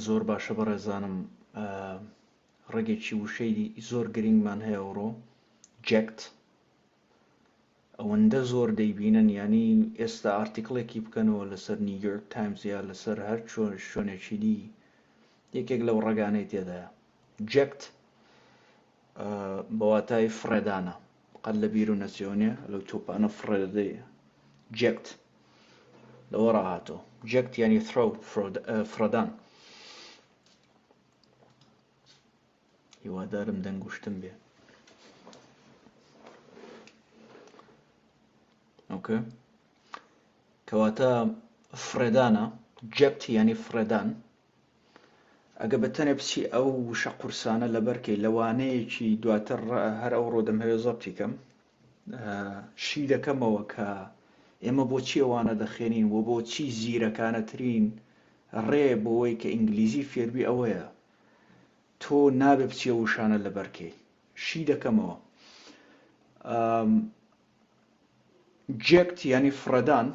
زۆر باشە بەڕێزانم ڕێگێکی وشەی زۆر گرنگمان هەیە ئەوڕۆ جەکت ئەوەندە زۆر دەیبینن ینی ئێستا ئارتیکڵێکی بکەنەوە لەسەر نیویۆرک تایمز یا لەسەر هەر شوێنێکی دی یەکێک لەو ڕێگانەی تێدایە جەکت بەواتای فرێدانە قەت لە بیر و نەچێونێ لەو تۆپانە فرێدەدەی جەکت لەوە ڕاهاتۆ جەکت ینی فرەدان هیوادارم دەنگوشتم بێ ئۆکێ کەواتە فرێدانە جەکت ینی فرێدان ئەگە بەتەنێ بچی ئەو وشە قورسانە لەبەرکەی لەوانەیەکی دواتر هەر ئەو ڕۆ دەمەوێت زەبتی کەم شی دەکەمەوە کە ئێمە بۆچی ئەوانە دەخێنین و بۆچی زیرەکانەترین ڕێ بۆەوەی کە ئینگلیزی فێربی ئەوەیە تۆ نابێ بچیە وشانە لەبەرکەی شی دەکەمەوە جەکت ینی فرەدان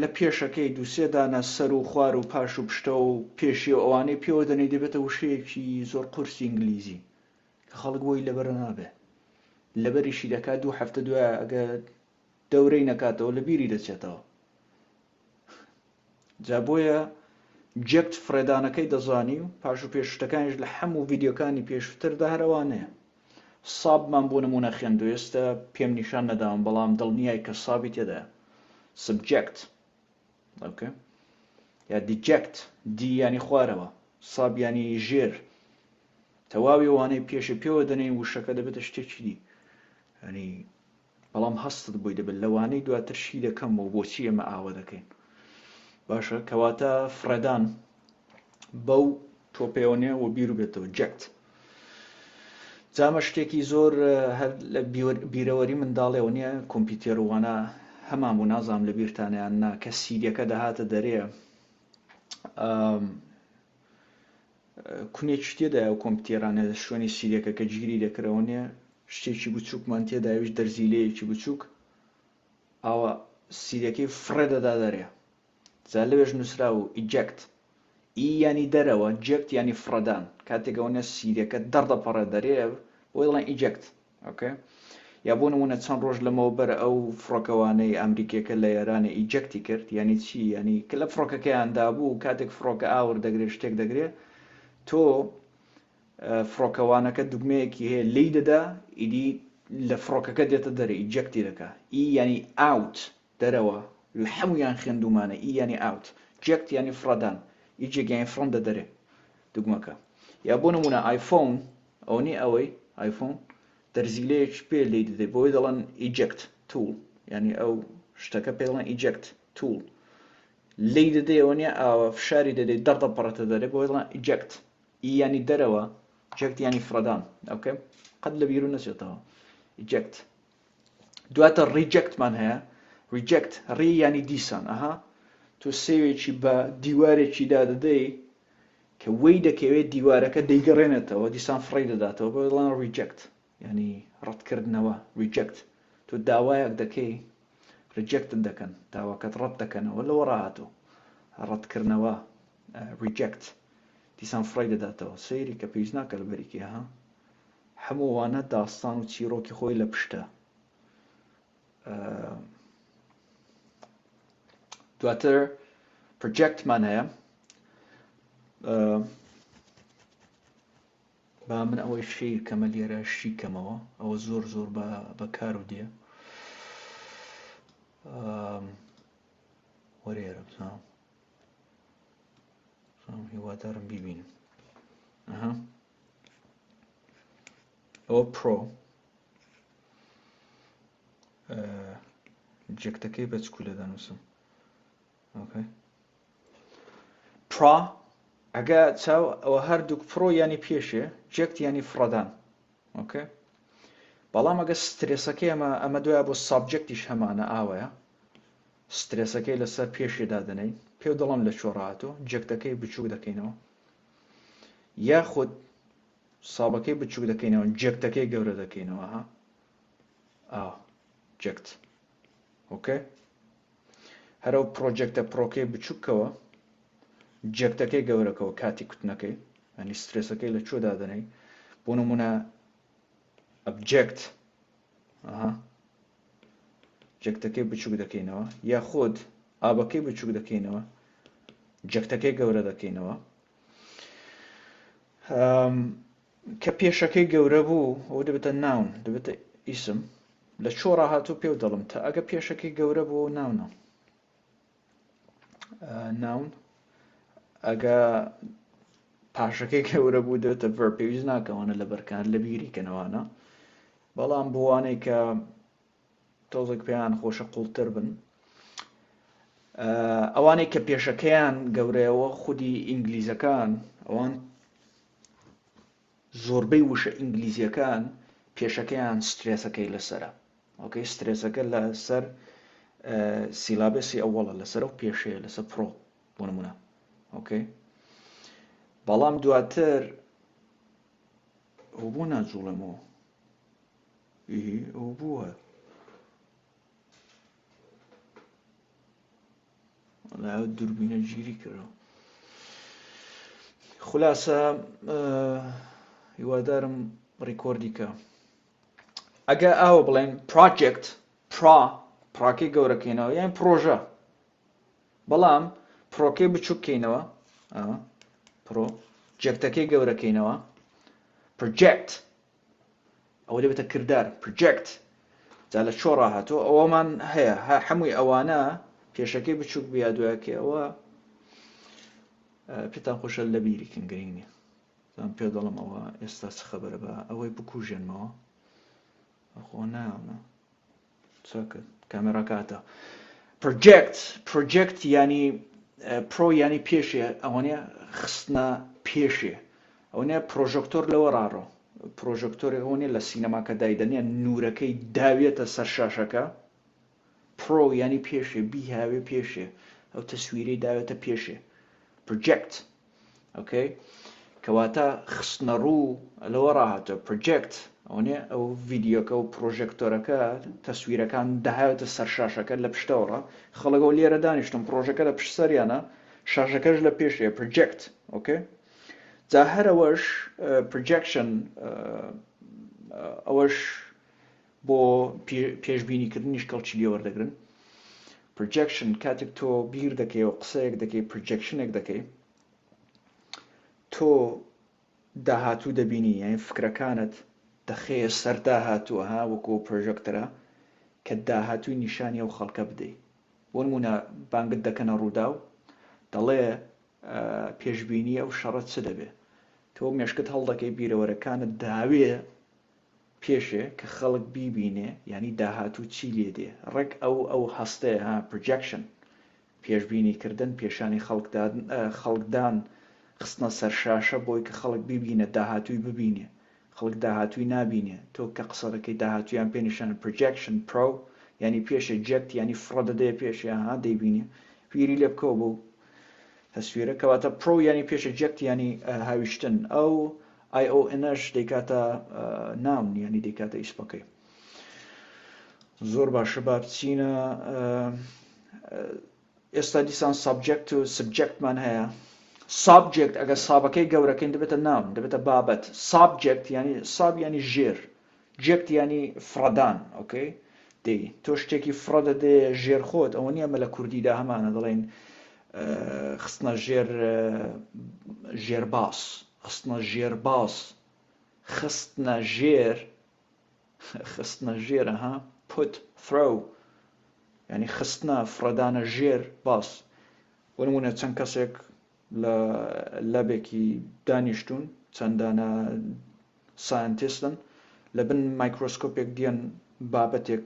لە پێشەکەی دووسێ دانە سەر و خوار و پاش و پشتە و پێشی و ئەوانەی پێوە دەنێ دەبێتە وشەیەکی زۆر قورسی ئینگلیزی کە خەڵک بۆی لەبەر نابێ لەبەریشی دەکات 2 هەفتە دوایە ئەگە دەورەی نەکاتەوە لە بیری دەچێتەوە جا بۆیە جەکت فرێدانەکەی دەزانی و پاش و پێشتەکانیش لە هەموو ڤیدیۆکانی پێشووتردا هەروانەیە سابمان بۆ نمونە خوێندووە ئێستا پێم نیشان نەداوم بەڵام دڵنیای کە سابی تێدایە subject اوكي یا deject دی ینی خوارەوە ساب ینی ژێر تەواوی وانەی پێشە پێوە دەنێ وشەکە دەبێتە شتێکی دی ینی بەڵام هەستت بۆی دەبێت لەوانەی دواتر شی دەکەمەوە بۆچی ئێمە ئاوە دەکەین باشە کەواتە فرەدان بەو تۆپێوەنێ و بیر و بێتەوە جەکت جامە شتێکی زۆر هەر لە بیرەوەری منداڵێەوە نییە کۆمپیوتەر وانە هەمان بوو نازام لە بیرتانیان نا کە سیریەکە دەهاتە دەرێ کونێکی تێدایە و کۆمپیوتێرانە شوێنی سیریەکە کە گیری دەکرەوە نیە شتێکی بچووکمان تێداویش دەرزیلەیەکی بچووک ئاوە سیریەکەی فرێ دەدا دەرێ جا لەوێژ نووسرا و ئیجەکت ئی ینی دەرەوە جەکت ینی فرەدان کاتێکەوەنە سیریەکە دەردەپەڕە دەرێ بۆی دەڵێن ئیجەکت ئۆکێ یا بۆ نمونە چەند ڕۆژ لەمەوە بەر ئەو فڕۆکەوانەی ئەمریکیەکە لە ئێرانە ئیجەکتی کرد ینی چی ینی کە لە فڕۆکەکەیاندا بوو کاتێک فڕۆکە ئاور دەگرێت شتێک دەگرێت تۆ فڕۆکەوانەکە دوگمەیەکی هەیە لی دەدا ئیدی لە فڕۆکەکە دێتە دەرە ئیجەکتی دەکا ئی ینی ئاوت دەرەوە لە هەمویان خوێندومانە ئی ینی ئاوت جەکت ینی فرەدان ئیجێک یانی فڕۆن دەدەرێ دوگمەکە یا بۆ نمونە ئایفۆن ئەوەی ئەوەی ئایفۆن دەرزیلەیەکی پێ لی دەدەی بۆی دەڵێن ئیجەکت توول ینی ئەو شتەکە پێ دەڵێن ئیجەکت توول لی دەدەی ئەوە نیە ئاوە فشاری دەدەی دەردەپەڕێتە دەرێ بۆی دەڵێن ئیجەکت ئی ینی دەرەوە جەکت ینی فرەدان ئۆکێ قەت لە بیر و نەچێتەوە ئیجەکت دواتە ڕیجەکتمان هەیە ریجەکت ڕی ینی دیسان ئەها تۆ سێوێکی بە دیوارێکی دادەدەی کە وەی دەکەوێت دیوارەکە دەیگەڕێنێتەوە دیسان فڕی دەداتەوە بۆ دەڵێن ریجەکت ینی ڕەتکردنەوە ریجەکت تۆ داوایەک دەکەی ریجەکتت دەکەن داواکەت ڕەت دەکەنەوە لەوە ڕاهاتوو ڕەتکردنەوە ریجەکت دیسان فڕی دەداتەوە سەیری کە پێویست ناکە لەبەریکی ها هەمووانە داستان و چیرۆکی خۆی لە پشتە دواتر پرۆجەکتمان هەیە با من ئەوەی شیر کەمە لێرە شیکەمەوە ئەوە زۆر زۆر بەکار و دێ وەرێرە بزانم هیوادارم بیبینم ئەوە پرۆ جەکتەکەی بە چکولە دەنووسم ئۆکێ پرا ئەگە چاو ئەوە هەردووک پرۆ ینی پێشێ جەکت ینی فرەدان ئۆکێ بەڵام ئەگە سترێسەکەی ئەمە دوایە بۆ سابجەکتیش هەمانە ئاوەیە سترێسەکەی لەسەر پێشێدا دەنەی پێو دەڵم لە چۆڕاتۆ جەکتەکەی بچووک دەکەینەوە یاخود سابەکەی بچووک دەکەینەوە جەکتەکەی گەورە دەکەینەوە ها جەکت ئۆکێ هەرەو پرۆجەکتە پرۆکەی بچووکەوە جەکتەکەی گەورەکەەوە کاتی کوتنەکەی ینی سترێسەکەی لە چۆ دادنەی بۆ نمونە ئەبجەکت جەکتەکەی بچووک دەکەینەوە یا خۆت ئابەکەی بچووک دەکەینەوە جەکتەکەی گەورە دەکەینەوە کە پێشەکەی گەورە بوو ئەو دەبێتە ناون دەبێتە ئیسم لە چۆ ڕاهاتوو پێ دەڵم تا ئەگە پێشەکەی گەورە بوو ناونە ناون ئەگە پاشەکەی گەورە بوو دەبێتە ڤەرب پێویست ناکەوانە لە بەرکان لە بیریکەنەوانە بەڵام بۆوانەی کە تۆزێک پێیان خۆشە قوڵتر بن ئەوانەی کە پێشەکەیان گەورەیەوە خودی ئینگلیزەکان ئەوان زۆربەی وشە ئینگلیزیەکان پێشەکەیان سترێسەکەی لەسرە ئۆکەی سترێسەکە لەسەر سیلابێسی ئەوڵە لەسەر و پێشەیە لەسەر پرۆ بۆ نمونە ئۆکەی بەڵام دواتر ئەو بۆ ناجوڵێمەوە ئەو بووە لا دوربینە گیری کردەوە خولاسە هیوادارم ڕیکۆردی کە ئەگە ئاوە بڵێن پراجێکت پراکەی گەورەکەینەوە یان پرۆژە بەڵام پرۆکەی بچووکەینەوە پرۆ جێکتەکەی گەورەکەینەوە پرۆجێکت ئەوە دەبێتە کردار پرۆجێکت جا لە چۆ ڕاهاتوە ئەوەمان هەیە هەمووی ئەوانە پێشەکەی بچووک بیا دوایەکەوە پێتان خۆشە لە بیریکن گرنگ نییە زان پێ دەڵم ئەوە ئێستا چ خەبەرە بە ئەوەی بکوژێنمەوە ئەخۆ ناونە چاکە کامێراکاتە پرۆجێکت ینی پرۆ ینی پێشێ ئەوەنە خستنە پێشێ ئەوەنە پرۆژەکتۆر لەوە ڕاڕۆ پرۆژەکتۆری ئەوەنە لە سینەماکە دایدەنێ نورەکەی داوێتە سەر شاشەکە پرۆ ینی پێشێ بیهاوێ پێشێ ئەو تەسویرەی داوێتە پێشێ پرۆجێکت ئۆکەی کەواتە خستنە ڕوو لەوە ڕاهاتە پرۆجێکت ئەوەنێ ئەو ڤیدیۆکە و پرۆژێکتۆرەکە تەسویرەکان داهاوێتە سەر شاشەکە لە پشتەوەڕە خەڵکەوە لێرە دانیشتن پرۆژەکە لە پشت سەریانە شاشەکەش لە پێشێ پرۆجێکت ئۆکەی جا هەرەوەش پرۆجێکشن ئەوەش بۆ پێشبینیکردنیش کەڵکی لێ وەردەگرن پرۆجێکشن کاتێک تۆ بیر دەکەی و قسەیەک دەکەی پرۆجێکشنێک دەکەی تۆ داهاتوو دەبینی یعنی فکرەکانت دەخەیە سەر داهاتووە وەکو پرۆژەکتەرە کە داهاتووی نیشانی ئەو خەڵکە بدەیت بۆ نمونە بانگت دەکەنە ڕوودا و دەڵێ پێشبینی ئەو شەڕە چ دەبێ تۆ مێشکت هەڵدەکەی بیرەوەرەکانت داوێ پێشێ کە خەڵک بیبینێ ینی داهاتوو چی لێ دێ ڕێک ئەو هەستەیە پرۆجێکشن پێشبینیکردن پێشانی خەڵکدان خستنە سەر شاشە بۆی کە خەڵک ببینە داهاتووی ببینێ خەڵک داهاتووی نابینێ تۆ کە قسە دەکەی داهاتوویان پێنیشانە پرۆجێکشن پرۆ ینی پێشە جێکت ینی فڕە دەدەیە پێشێ دەیبینێ پیری لێ بکەوە بۆ تەسویرە کەواتە پرۆ ینی پێشە جێکت ینی هاویشتن ئەو IONش دەیکاتە ناون ینی دەیکاتە ئیسپەکەی زۆر باشە با بچینە ئێستا دیسان سابجێکت و سبجێکتمان هەیە سابجێکت ئەگە سابەکەی گەورەکەین دەبێتە ناون دەبێتە بابەت سابجێکت ینی ساب ینی ژێر جێکت ینی فرەدان ئۆکەی دەی تۆ شتێکی فرە دەدێ ژێر خۆت ئەوە نییە مە لە کوردیدا هەمانە دەڵێن خستنە ژێرباس خستنە ژێرباس خستنە ژێرە put throw ینی خستنە فرەدانە ژێر باس بۆ نمونە چەند کەسێک لە لەبێکی دانیشتون چەندانە ساینتیستن لە بن مایکرۆسکۆپێک دیان بابەتێک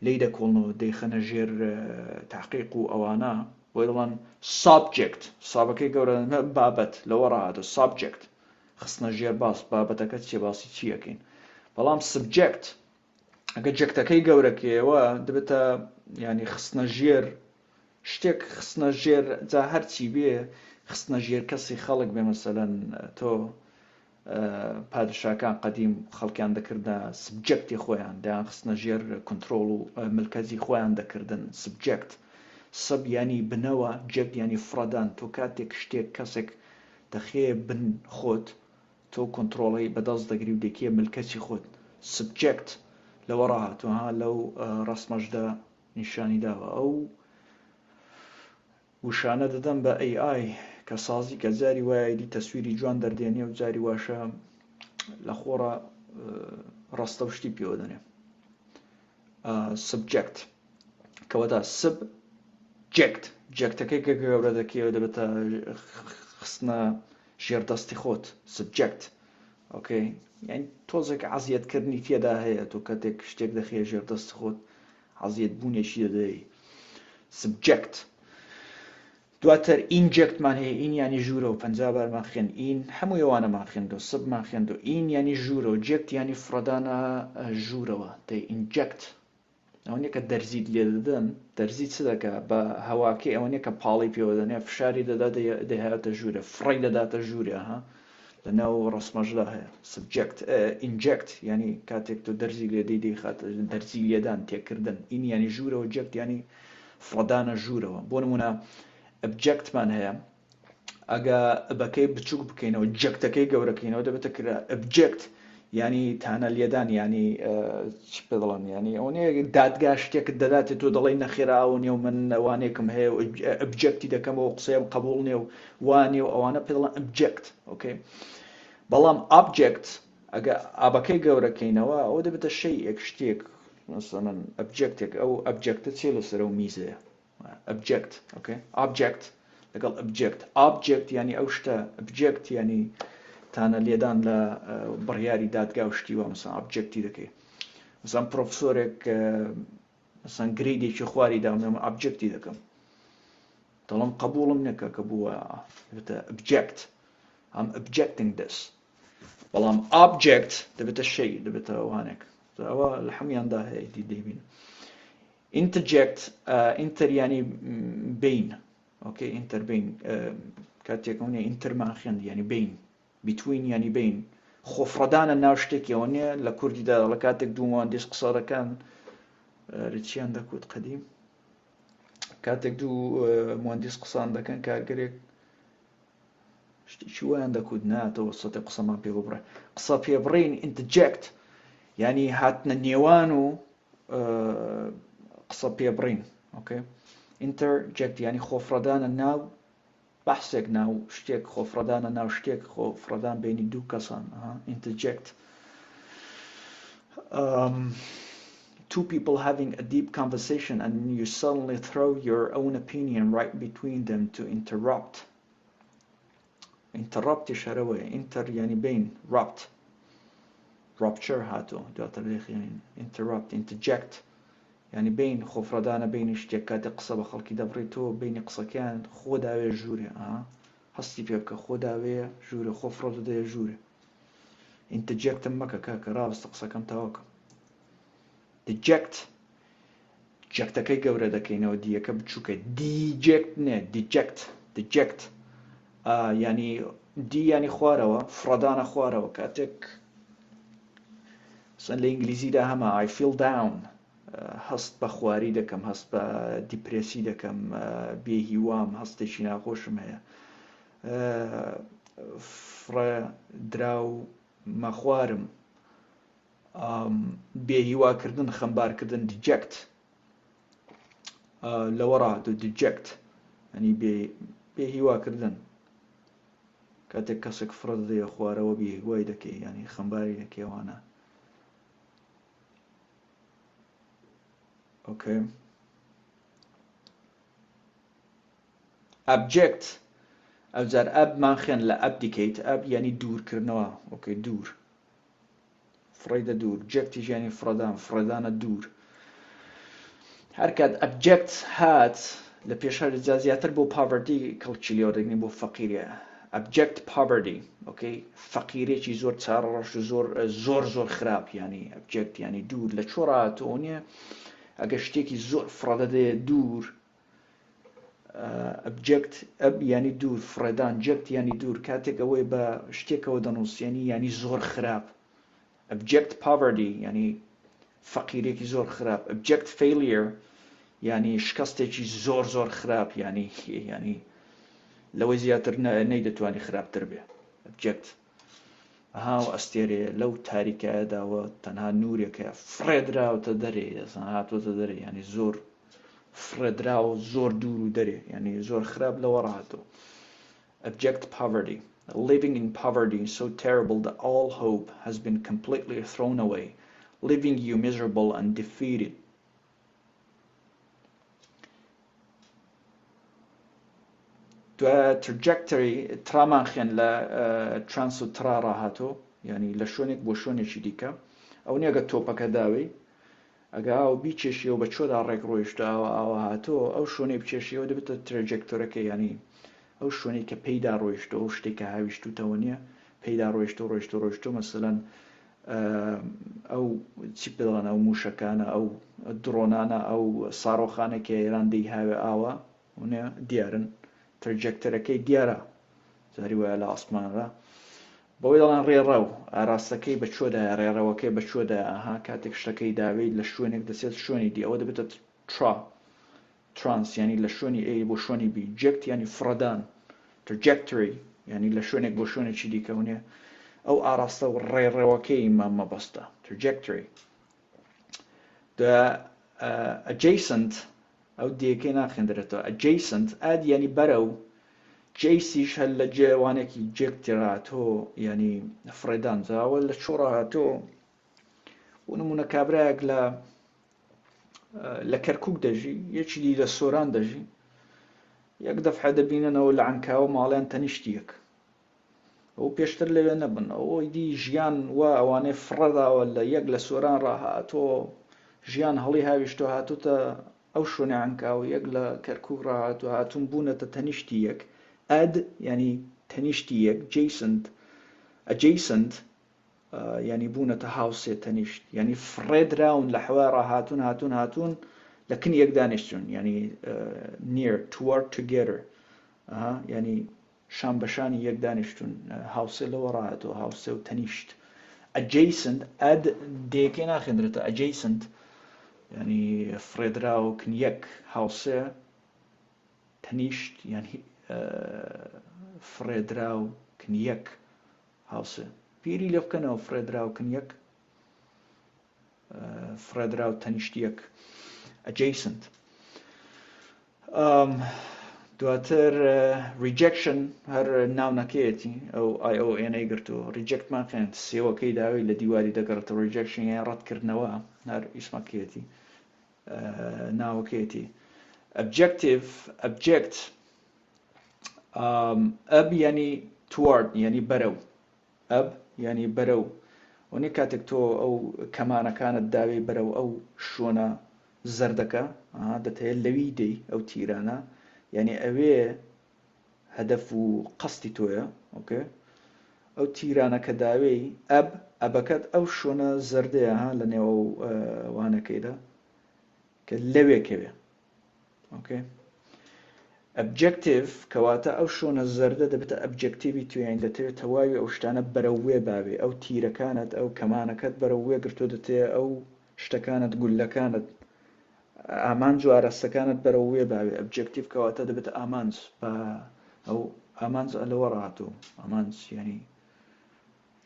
لی دەکۆڵنەوە دەیخەنە ژێر تحقیق و ئەوانە بۆی دەڵێن سابجێکت سابەکەی گەورە بابەت لەوە ڕاهاتە سابجێکت خستنە ژێر باس بابەتەکە چێ باسی چیەکەین بەڵام سبجێکت ئەگە جێکتەکەی گەورەکەیەوە دەبێتە ینی خستنە ژێر شتێک خستنە ژێر جا هەرچی بێ خستنە ژێر کەسی خەڵک بێ مەسەلەن تۆ پادشاکان قەدیم خەڵکیان دەکردە سبجێکتی خۆیان دەیان خستنە ژێر کنترۆڵ و ملکەزی خۆیان دەکردن سبجێکت سب یعنی بنەوە، جەکت یعنی فرەدان. تۆ کاتێک شتێک کەسێک دەخێ بن خۆت، تۆ کۆنتڕۆڵی بەدەست دەگری و دەکێ ملکەتی خۆت. سبجەکت لەوە ڕاهاتوە لەو ڕسمەشدا نیشانی داوە. ئەو وشانە دەدەم بە AI کە سازی کە جاری وایدی تەسویری جوان دەردێنێ و جاری واشە لە خۆڕە ڕاستە شتی پێوە دەنێ. سبجەکت کەواتە سبجەکت جەکتەکەی کە گەورە دەکەوە دەبێتە خستنە ژێردەستی خۆت. سبجەکت ئۆکەی، یعنی تۆزێک عەزیەتکردنی تێدا هەیە. تۆ کاتێک شتێک دەخێ ژێردەستی خۆت عەزیەت بوونێکی دەدەی. سبجەکت. دواتر ئینجەکتمان هەیە. ئین یانی ژوورە و 50 بارمان خوێن. ئین هەموو ئەوانەمان خوێندەوە، سبمان خوێندەوە. ئین یانی ژوورە و جەکت یانی فرەدانە ژوورەوە. دەی ئینجەکت ئەوەنێ کە دەرزیت لێ دەدەن. دەرزی چ دەکا بە هەواکەی ئەوەنێ کە پاڵی پێوە دەنێ، فشاری دەدا دەهاتە ژوورە، فڕی دەداتە ژوورە. لەناو ڕسمەشدا هەیە. سبجەکت. ئینجەکت یعنی کاتێک تۆ دەرزی لێ دەی خاتە دەرزی لێدان تێکردن. ئین یانی ژوورەوە، جەکت یانی فرەدانە ژوورەوە. بۆ نمونە ئەبجەکتمان هەیە، ئەگە بەکەی بچووک بکەینەوە جەکتەکەی گەورەکەینەوە دەبێتە کرا. ئەبجەکت یعنی تانە لێدان، یعنی چ پێ دەڵێن، یعنی ئەوەیە دادگا شتێکت دەداتێت تۆ دەڵێی نەخێراوە نێ و من ئەوانێکم هەیە و ئەبجەکتی دەکەمەوە قسەیەم قبوڵ نێ و وانێ و ئەوانە پێ دەڵێن ئەبجەکت. ئۆکەی. بەڵام ئابجەکت ئەگە ئابەکەی گەورەکەینەوە ئەوە دەبێتە شەیئێک، شتێک، مثلەن ئەبجەکتێک. ئەو ئەبجەکتە چێ لەسەر و میزەیە. ئەبجەکت. ئۆکەی. ئابجەکت لەگەڵ ئەبجەکت. ئابجەکت یعنی ئەو شتە، ئەبجەکت یعنی تانە لێدان لە بڕیاری دادگا و شتی وە. مثلا ئابجەکتی دەکەی. مثلا پرۆفسۆرێک مثلا گرێدێکی خواری داونێمە ئابجەکتی دەکەم، دەڵم قبوڵم نەکە کە بووە. دەبێتە ئەبجەکت. I'm objecting this. بەڵام ئابجەکت دەبێتە شەی، دەبێتە ئەوانێک. ئەوە لە هەمویاندا هەیە دەیبین. ئینتەرجەکت. ئینتەر یعنی بین. ئۆکەی. ئینتەر بین. کاتێکەوەنێ ئینتەرمان خوێند یعنی بین. between یعنی بین. خۆفرەدانە ناو شتێکیەوە نیە. لە کوردیدا لە کاتێک دوو مهندس قسە دەکەن، چیان دەکوت قەدیم، کاتێک دوو مهندس قسان دەکەن کارگەرێک شتێکی وایان دەکوت ناتەوە سەتی قسەمان پێ ببڕێ. قسە پێبڕین ئینتەرجەکت یعنی هاتنە نێوان و قسە پێبڕین. ئۆکەی. ئینتەرجەکت یعنی خۆفرەدانە ناو بەحسێک، ناو شتێک، خۆفرەدانە ناو شتێک، خۆفرەدان بینی دوو کەسان. ئینتەرجەکت. Two people having a deep conversation and you suddenly throw your own opinion right between them to interrupt. interrupt شەرەوەیە. inter یعنی بین. rupt rupture هاتۆ دواتر دەخێنین. interrupt. interject یعنی بین خۆفرەدانە بینی شتێک کاتێک قسە بە خەڵکی دەبڕێتەوە بینی قسەکەیان خۆ داوێ ژوورێ. هەستی پێ بکە خۆ داوێ ژوورە، خۆفرە دەدەیە ژوورێ. ئینتەرجەکتم مەکە کاکە ڕاوەستە قسەکەم تاواکەم. دیجەکت جەکتەکەی گەورە دەکەینەوە، دیەکە بچووکە. دیجەکت نێ، دیجەکت. دیجەکت یعنی دی یعنی خوارەوە، فرەدانە خوارەوە. کاتێک سەن لە ئینگلیزیدا هەمە I feel down، هەست بە خواری دەکەم، هەست بە دیپرێسی دەکەم، بێهیوام، هەستێکی ناخۆشم هەیە، فرە دراو مەخوارم، بێهیواکردن، خەمبارکردن. دیجەکت لەوە ڕاهاتوو. دیجەکت ینی بێهیواکردن. کاتێک کەسێک فرە دەدەیە خوارەوە بێهیوای دەکەی، ینی خەمباری دەکەیەوانە. ئۆکەی. ئەبجەکت ئەوجار ئەبمان خوێن لە ئەب دیکەیت. ئەب ینی دوورکردنەوە. ئۆکەی. دوور، فڕیدە دوور. جەکتیش ینی فرەدان، فرەدانە دوور. هەرکات ئەبجەکت هات لە پێشە زیاتر بۆ پاڤەرتی کەڵکی لێوە دەگرین، بۆ فەقیرە. ئەبجەکت پاڤەرتی. ئۆکەی. فەقیرێکی زۆر چارەڕەش و زۆر زۆر خراپ. ینی ئەبجەکت ینی دوور. لە چۆ ڕاهاتوە نییە ئەگە شتێکی زۆر فرەدەدەیە دوور. ئەبجەکت ئەب ینی دوور، فرەدان جەکت ینی دوور. کاتێک ئەوەی بە شتێکەوە دەنووسێنی ینی زۆر خراپ. ئەبجەکت پاڤەرتی ینی فەقیرێکی زۆر خراپ. ئەبجەکت فەیلیر ینی شکستێکی زۆر زۆر خراپ ینی لەوەی زیاتر نەیدەتوانی خراپتر بێ. ئەبجەکت هاو ئەستێرێ لەو تاریکایەداوە تەنها نورێکە فرێدراوتە دەرێ ئەسان هاتوۆتە دەرێ ینی زۆر فرێدراوە زۆر دوور و دەرێ ینی زۆر خراپ لەوە ڕاهاتەوە. Abject poverty, living in poverty so terrible that all hope has been completely thrown away, leaving you miserable and defeated. trajectory ترامان لە ترانس و ترا ڕاهاتۆ ینی لە شوێنێک بۆ شوێنێکی دیکە ئەو نیەگە تۆپەکە داوی ئەگە ئاو بیچێشیەوە بە چۆدا ڕێک ڕۆیشتە ئەوە هاتۆ ئەو شوێنەی بچێشیەوە دەبێتە ترەجەکتۆرەکە ینی ئەو شوێنەی کە پێیدا ڕۆیشتە ئەو شتێککە هاویشتوتەوە نییە پێیدا ڕۆیشتۆ مەسەلەن ئەو چی پێڵەن ئەو موشەکانە ئەو درۆنانە ئەو ساڕۆخانێکی ئێران هاوێ ئاوە ونێ دیارن ترجەکتەرەکەی دیارە زاری وایە لە ئاسمانڕە بەوەی دەڵان ڕێڕەو ئاراستەکەی بەچۆدایە ڕێڕەوەکەی بەچۆدایە ئاها کاتێک شتەکەی داوێت لە شوێنێک دەچێت شوێنی دی ئەوە دەبێتە ترانس ینی لە شوێنی ئێ بۆ شوێنی بی جەکت ینی فرەدان ترجەکتری ینی لە شوێنێک بۆ شوێنێکی دیکەونێ ئەو ئاراستە و ڕێڕەوەکەی مەبەستە ترجەکتری adjacent ئەو دیەکەی ناخێندرێتەوە adjacent ئاد ینی بەرەو جیسیش هەل لە جێوانێکی جێکتی ڕاتۆ ینی فرێدان زاوە لە چۆڕە هاتۆ و نمونە کابراەک لە کەرکووک دەژی یەکی دی لە سۆران دەژی یەک دەفعە دەبیننەوە لە عنکاوە ماڵیان تەنیشتیەک ئەو پێشتر لەوێ نەبن ئەوەی دی ژیان وا ئەوانەی فڕەداوە لە یەک لە سۆران ڕاهاتۆ ژیان هەڵی هاویشتۆ هاتوتە ئەو شوێنە عنکاوە یەک لە کەرکووک ڕاهاتوە هاتوون بوونەتە تەنیشتی یەک ئەد ینی تەنیشتی یەک adjacent ینی بوونەتە هاوسێ تەنیشت ینی فرێدراون لە حەوای ڕاهاتون لە کن یەک دانیشتون ینی near to work together ینی شان بەشانی یەک دانیشتون هاوسێ لەوە ڕاهاتەوە هاوسێ و تەنیشت adjacent ئەد دێکەی ناخێنرێتە adjacent ینی فرێدراو کن یەک هاوسێ تەنیشت ینی فرێدراو کن یەک هاوسێ پیری لێ بکەنەوە فرێدراو کن یەک فرێدراو تەنیشت یەک adjacent. دواتر rejection هەر ناونەکەیەتی ئەو ION گرتو rejectمان خوێند سێوەکەی داوی لە دیواری دەگەڕێتەوە rejection یان ڕەتکردنەوە هەر ئیسمەکەیەتی ناوەکەیەتی. object ئەب ینی toward ینی بەرەو ئەب ینی بەرەو وەنی کاتێک تۆ ئەو کەمانەکانت داوی بەرەو ئەو شوۆنە زەردەکە دەتەوێت لەوی دەی ئەو تیرانە ینی ئەوێ هەدەف و قەستی تۆیە ئۆکێ ئەو تیرانە کە داوی ئەبەکەت ئەو شوۆنە زەردەیە لە نێوە وانەکەیدا کە لەوێکەوێ ئۆکێ. objective کەواتە ئەو شوۆنە زەردە دەبێتە ئەبجەکتیوی توێن دەتەوێت تەواوی ئەو شتانە بەرەوێ باوێ ئەو تیرەکانت ئەو کەمانەکەت بەرەوێ گرتۆ دەتەوێت ئەو شتەکانت گولەکانت ئامانج و ئاراستەکانت بەرەوێ باوێ ئەبجەکتیو کەواتە دەبێتە ئامانج بە ئەو ئامانج لەوە ڕاتۆ ئامانج ینی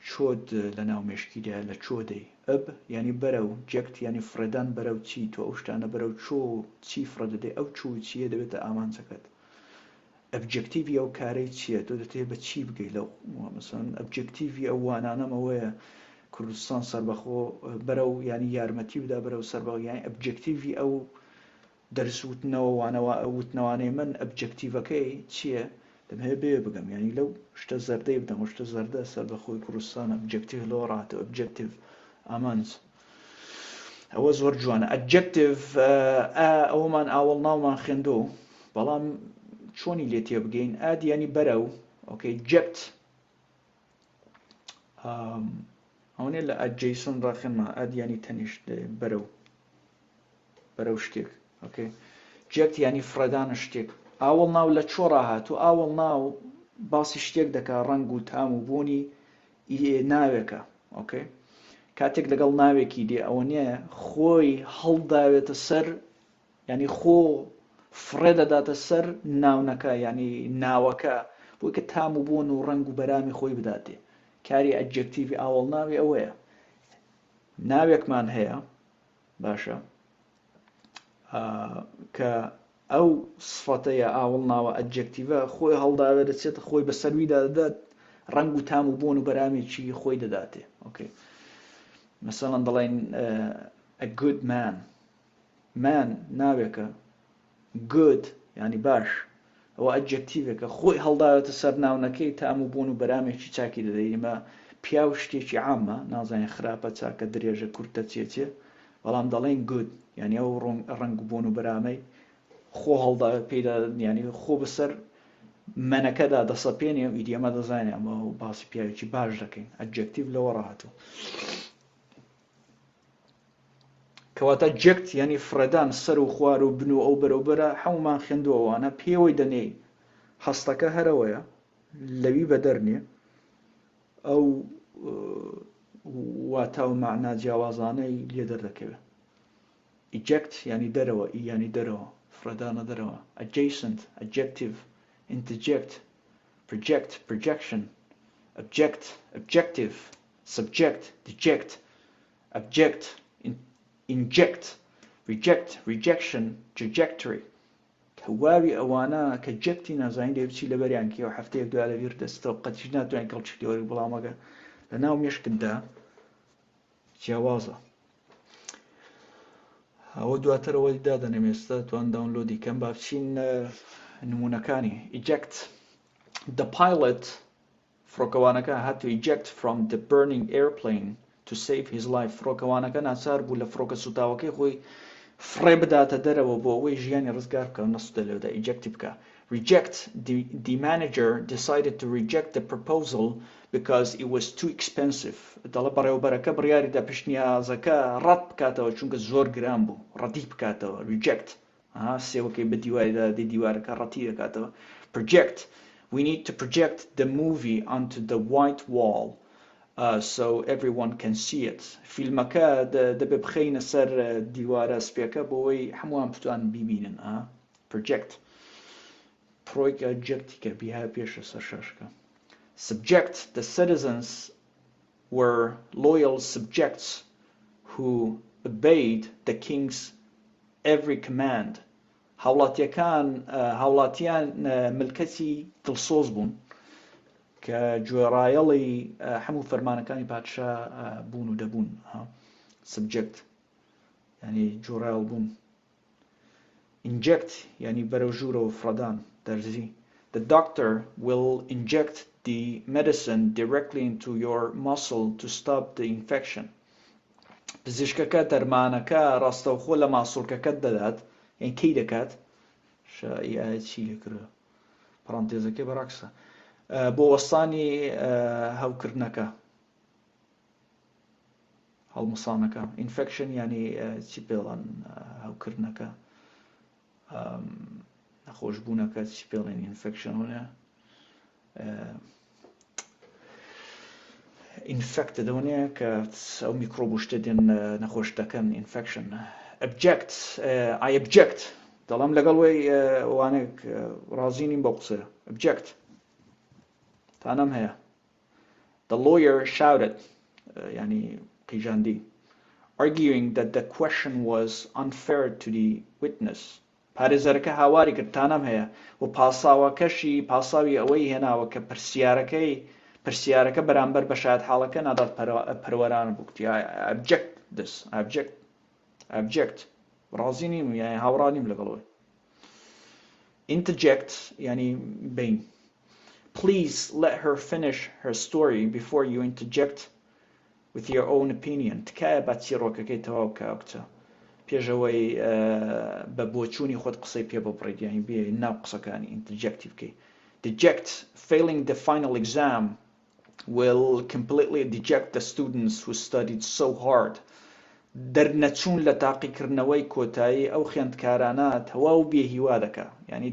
چۆد لە ناو مێشکیدا لە چۆدەی ئەب ینی بەرەو جەکت ینی فرەدان بەرەو چی تۆ ئەو شتانە بەرەو چۆ چی فرەدەدەی ئەو چوو چیە دەبێتە ئامانجەکەت ئەبجەکتیوی ئەو کارەی چییە تۆ دەتەوێت بە چی بگەی لەو مەسەڵەن ئەبجەکتیوی ئەو وانانەمەوەیە کوردستان سەربەخۆ بەرەو ینی یارمەتی بدا بەرەو سەربەخۆ ینی ئەبجەکتیوی ئەو دەرسوتنەوە وانەوە وتنەوانەی من ئەبجەکتیڤەکەی چییە دەمەوێت بێ بگەم ینی لەو شتە زەردەی بدەم شتە زەردە سەربەخۆی کوردستان ئەبجەکتیو لەوە ڕاتەوە ئەبجەکتیو ئامانج ئەوە زۆر جوانە. ئەبجەکتیو ئەومان ئاوەڵ ناومان خوێندۆ بەڵام چۆنی لێ تێ بگەین ئاد ینی بەرەو ئۆکەی جەکت ئەوەنێ لە ئەجەیسن ڕاخێنمە ئاد ینی تەنیشت بەرەو شتێک ئۆکەی جەکت ینی فرەدانە شتێک ئاوەڵ ناو لە چۆ ڕاهات و ئاوەڵ ناو باسی شتێک دەکا ڕەنگ و تام و بوونی ناوێکە ئۆکەی کاتێک لەگەڵ ناوێکی دێ ئەوە نییە خۆی هەڵداوێتە سەر ینی خۆ فرێ دەداتە سەر ناونەکە ینی ناوەکە بۆی کە تام و بۆن و ڕنگ و بەرامی خۆی بداتێ کاری ئەجێکتیڤی ئاوەڵ ناوی ئەوەیە ناوێکمان هەیە باشە کە ئەو سفەتەیە ئاوڵ ناوە ئەجێکتیڤە خۆی هەڵداوێ دەچێت خۆی بەسەرویدا دەدات ڕنگ و تام و بۆن و بەرامێکی خۆی دەداتێ ئۆکەی مەسەڵەن دەڵێن a good man ناوێکە good ینی باش ئەوە ئەجێکتیڤێکە خۆی هەڵداوێتە سەر ناونەکەی تام و بۆن و بەرامێکی چاکی دەدەی ئێمە پیا و شتێکی عامە نازانین خراپە چاکە درێژە کورتە چێچێ بەڵام دەڵێن گود ینی ئەو ڕنگ و بۆن و بەرامەی خۆ هەڵدا پێدا ینی خۆ بەسەر منەکەدا دەسەپێنێ و ئیدیەمە دەزانێ ئەمە باسی پیاوێکی باش دەکەین ئەجێکتیڤ لەوە ڕاهاتوو کەواتە جێکت ینی فرەدان سەر و خوار و بن و ئەو بەرەوبەرە هەمومان خوێندووەوانە پێوەی دەنێ هەستەکە هەرەوەیە لەوی بەدەرنێ ئەو واتە و مەعنا جیاوازانەی لێ دەردەکەوێت eject ینی دەرەوە ینی دەرەوە فرەدانە دەرەوە adjacent adjective interject project projection object objective subject deject abject inject reject rejection trajectory کەواوی ئەوانە کە جەکتی نازانین لێ بچی لەبەریان کێوە هەفتەیەک دوای لەبیر دەستەوە قەتیش ناتوانین کەڵکی تێوەری بەڵامەکە لە ناو مێشکتدا جیاوازە ئەوە دواترەوەی دادەنێم ئێستا توان داونلۆدی کەم با بچین نمونونەکانی eject the pilot فڕۆکەوانەکە had to eject from the burning airplane to save his life فڕۆکەوانەکە ناچار بوو لە فڕۆکە سوتاوەکەی خۆی فرێ بداتە دەرەوە بۆ ئەوەی ژیانی ڕزگار بکە نەسوودە لێودا ئیجەکتی بکە reject the manager decided to reject the proposal because it was too expensive دەڵە بەڕێوەبەرەکە بڕیاریدا پشتنیازەکە ڕەت بکاتەوە چونکە زۆر گران بوو ڕەتی بکاتەوە reject سێوەکەی بە دیواریدا دەی دیوارەکە ڕەتی دەکاتەوە project we need to project the movie onto the white wall so everyone can see it فیلمەکە دەبێ بخەینە سەر دیوارە سپێکە بۆەوەی هەمووان بتوان بیبینن project پرۆیکە جەکتیکە بیها پێشە سەر شاشکە subject the citizens were loyal subjects who obeyed the king's every command هاوڵاتیان ملکەتی دڵسۆز بوون کە گوێڕایەڵی هەموو فەرمانەکانی پادشا بوون و دەبوون subject ینی گوێڕایەڵ بوون inject ینی بەرەو ژوورەوە فرەدان دەرزی the doctor will inject the medicine directly into your muscle to stop the infection پزیشکەکە دەرمانەکە ڕاستەوخۆ لە ماسوولکەکەت دەدات یان کەی دەکات شایە چی لێکرا پەرانتێزەکەی بەڕاکسە بۆ وەستانی هەوکردنەکە هەڵمسانەکە infection ینی چی پێڵەن هەوکردنەکە نەخۆشبوونەکە چی پێڵێن infection وەنە infected وەنێ کە ئەو میکرۆب و شتە دێن نەخۆش دەکەن infection object I object دەڵام لەگەڵ وەی وانێک ڕازی نیم بە قسە object تانەم هەیە the lawyer shouted ینی قیژاندی arguing that the question was unfair to the witness پارێزەرەکە هاواری کرد تانەم هەیە و پاساوی ئەوەی هێناوە کە پرسیارەکە بەرامبەر بە شایەت حاڵەکە نادات پەروەران بووکتی object this object ڕازی نیم یعنی هاوڕا نیم لەگەڵەوەی interject ینی بین please let her finish her story before you interject with your own opinion تکایە با چیرۆکەکەی تەواو بکە ئەو کچە پێشەوەی بە بۆچوونی خۆت قسەی پێ ببڕێت یانی بێ ناو قسەکانی interjecti بکەی deject failing the final exam will completely deject the students who studied so hard دەرنەچوون لە تاقیکردنەوەی کۆتایی ئەو خوێندکارانە تەواو بێهیوا دەکا یعنی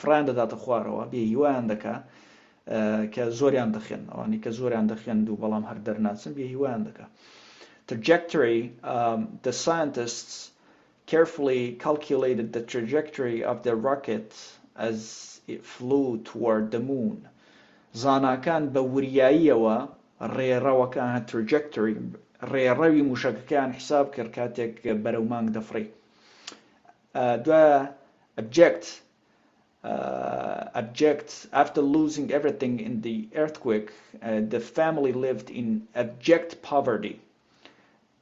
فران دەداتە خوارەوە بێهیوایان دەکا کە زۆریان دەخێن ئەوانی کە زۆریان دەخێن و بەڵام هەر دەرناچن بێهیوایان دەکا trajectory the scientists carefully calculated the trajectory of the rocket as it flew toward the moon. زاناکان بە وریاییەوە ڕێڕەوەکان trajectory ڕێڕەوی موشەکەکان حساب کرد کاتێک بەرەو مانگ دەفڕی. دوایە abject after losing everything in the earthquake, the family lived in abject poverty.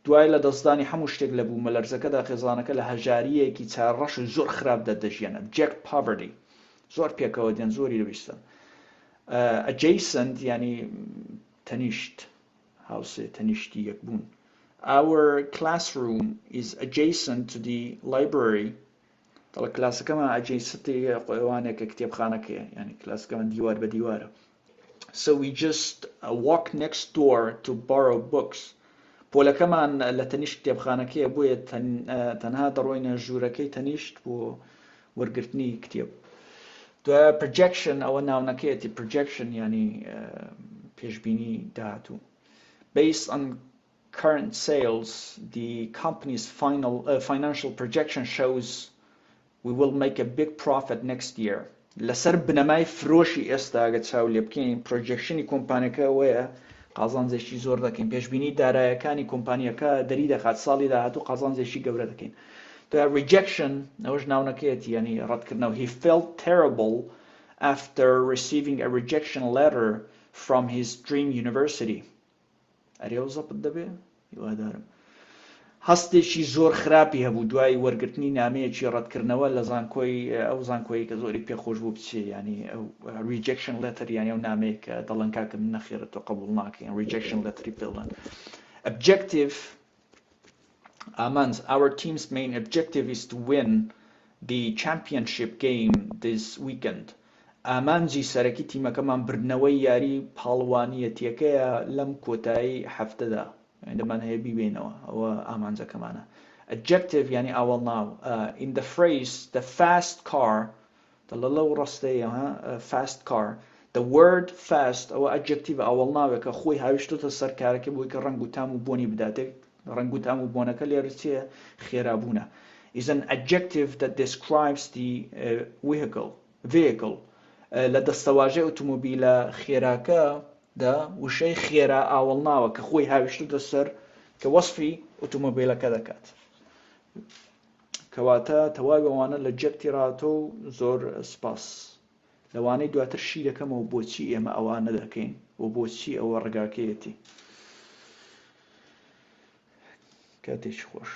دوای لە دەستدانی هەموو شتێک لە بوو مەلەرزەکەدا خێزانەکە لە هەژاریەکی چارڕەش و زۆر خراپ دەدەژیان. abject poverty زۆر پێکەوە دێن زۆری دەبیستن. adjacent yani تەنیشت هاوسێ تەنیشتی یەک بوون. Our classroom is adjacent to the library. طلع کلاسەکەمان adjacent قوانێکە کتێبخانەکەیە yani کلاسەکەمان دیوار بە دیوارە. So we just walk next door to borrow books. پۆلەکەمان لە تەنیشت کتێبخانەکەیە بۆیە تەنها دەڕۆینە ژوورەکەی تەنیشت بۆ وەرگرتنی کتێب. دوایە projection ئەوە ناونەکەیەتی projection yani پێشبینی داهاتوو. Based on current sales, the company's financial projection shows we will make a big profit next year. لەسەر بنەمای فرۆشی ئێستا ئەگە چاو لێ بکەین پرۆجەکشنی کۆمپانیەکە ئەوەیە قازانجێکی زۆر دەکەین. پێشبینی دارایەکانی کۆمپانیەکە دەری دەخات ساڵی داهاتوو قازانجێکی گەورە دەکەین. دوایە rejection ئەوەش ناونەکەیەتی yani ڕەتکردنەوە. He felt terrible after receiving a rejection letter from his dream university. ئەرێ زەپت دەبێ هیوادارم. هەستێکی زۆر خراپی هەبوو دوای وەرگرتنی نامەیەکی ڕەتکردنەوە لە زانکۆی ئەو زانکۆیی کە زۆری پێخۆش بوو بچێ yani rejection letter yani ئەو نامەیە کە دەڵێن کاکە من نەخێرە تۆ قبوڵ ناکەین rejection letter پێڵێن. Objective Amans, our team's main objective is to win the championship game this weekend. ئامانجی سەرەکی تیمەکەمان بردنەوەی یاری پاڵوانیەتیەکەیە لەم کۆتایی هەفتەدا دەمان هەیە بیبینەوە ئەوە ئامانجەکەمانە. Adjective yani ئاوەڵناو. In the phrase the fast car دەڵە لەو ڕستەیە fast car, the word fast ئەوە adjective ئاوەڵناوێکە خۆی هاویشتۆتە سەر کارەکە بۆی کە ڕەنگ و تام و بۆنی بداتێت. ڕەنگ و تام و بۆنەکە لێرە چیە خێرابوونە. is an adjective that describes the vehicle. لە دەستەواژەی ئۆتۆمۆبیلە خێراکە دا وشەی خێرا ئاوەڵناوە کە خۆی هاویشتۆتە سەر کە وەسفی ئۆتۆمۆبیلەکە دەکات. کەواتە تەواوی ئەوانە لە جەکتی ڕاتۆ و زۆر سپاس. لەوانەی دواتر شیرەکەمەوە بۆچی ئێمە ئەوانە دەکەین و بۆچی ئەوە ڕێگاکەیەتی. کاتێکی خۆش.